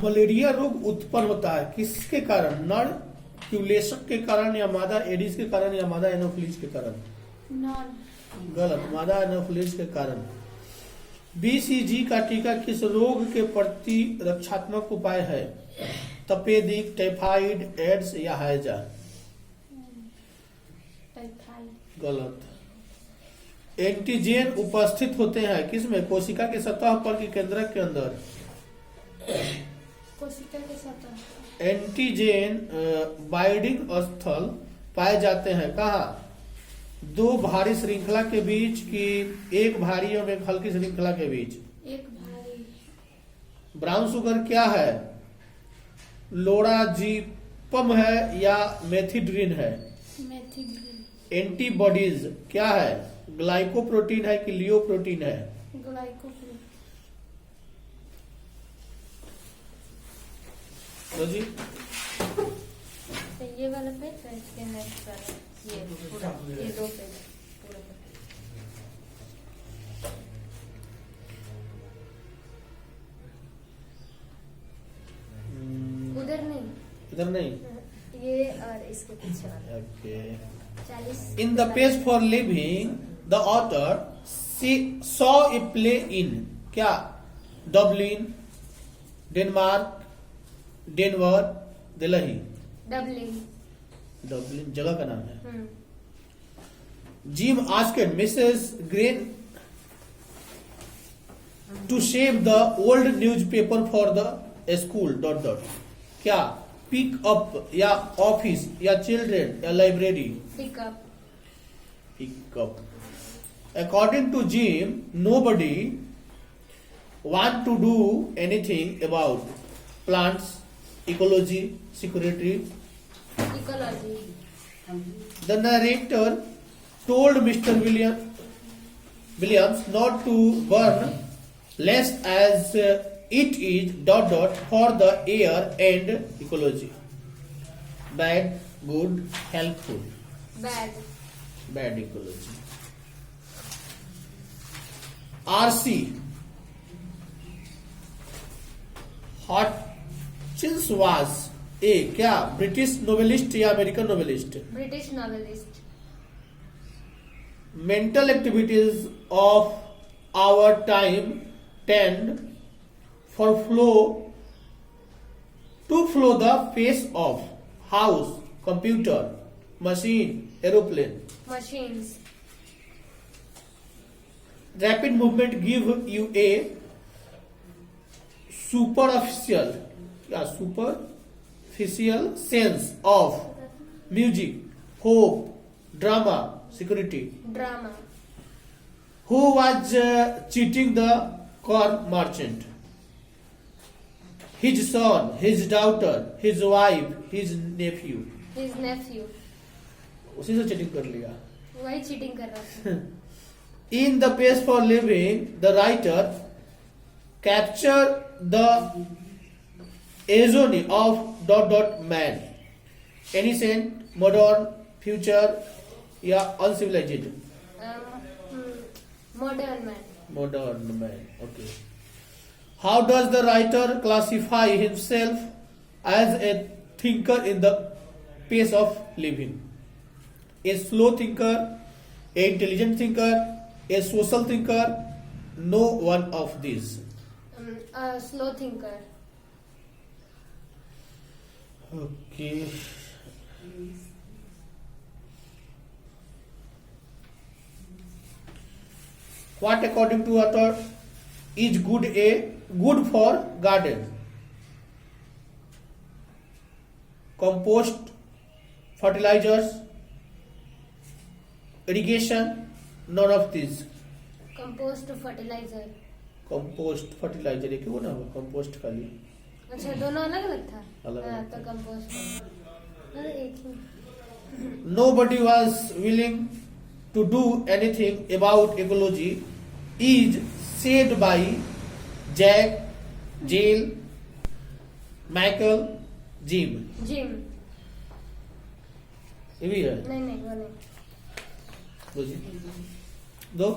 Malaria रोग उत्पन्न होता है किसके कारण? नर क्यूलेशक के कारण या मादा एडिस के कारण या मादा एनोफिलीज के कारण? गलत, मादा एनोफिलीज के कारण। बीसीजी का टीका किस रोग के प्रति रक्षात्मक उपाय है? तपेदिक, टाइफाइड, एड्स या हैजा? गलत। एंटीजेन उपस्थित होते हैं किसमें? कोशिका के सतह पर कि केंद्रक के अंदर? कोशिका के सतह। एंटीजेन बाइंडिंग स्थल पाए जाते हैं कहाँ? दो भारी श्रृंखला के बीच की एक भारी और एक हल्की श्रृंखला के बीच? एक भारी। ब्राउन शुगर क्या है? लोराजिपम है या मेथिड्रिन है? मेथिड्रिन। एंटीबॉडीज क्या है? ग्लाइकोप्रोटीन है कि लियोप्रोटीन है? ग्लाइकोप्रोटीन। तो जी तो ये वाला पेज है, इसके नेक्स्ट वाला ये पूरा, ये दो पेज पूरा। उधर नहीं, इधर नहीं। ये और इसके पीछे वाला। Okay. 40। In the page for living, the author saw a play in क्या? Dublin, Denmark, Denver, Delhi? Dublin जगह का नाम है। Gym asked Mrs. Green to shape the old newspaper for the school. क्या? पिक अप या ऑफिस या children या library? Pick up. According to Jim, nobody want to do anything about plants, ecology, security. Ecology. The narrator told Mr. Williams not to burn less as it is ... for the air and ecology. Bad, good, helpful? Bad ecology. RC Hutchins was a क्या? British novelist या American novelist? British novelist. Mental activities of our time tend to flow the face of house, computer, machine, aeroplane. Machines. Rapid movement give you a superficial sense of music, hope, drama, security. Drama. Who was cheating the corn merchant? His son, his daughter, his wife, his nephew. His nephew. उसी से cheating कर लिया। वही cheating कर रहा था। In the page for living, the writer capture the agony of ... man. Ancient, modern, future या uncivilized? Modern man. Modern man. Okay. How does the writer classify himself as a thinker in the pace of living? A slow thinker, a intelligent thinker, a social thinker, no one of these. A slow thinker. Okay. What according to author is good for garden? Compost, fertilizers, irrigation, none of these. Compost fertilizer. Compost fertilizer एक ही बोला होगा, compost खाली। अच्छा दोनों अलग अलग था। अलग अलग तो compost। अरे एक ही। Nobody was willing to do anything about ecology is said by Jack, Jill, Michael, Jim. Jim. ये भी है। नहीं वो नहीं। दो जी। दो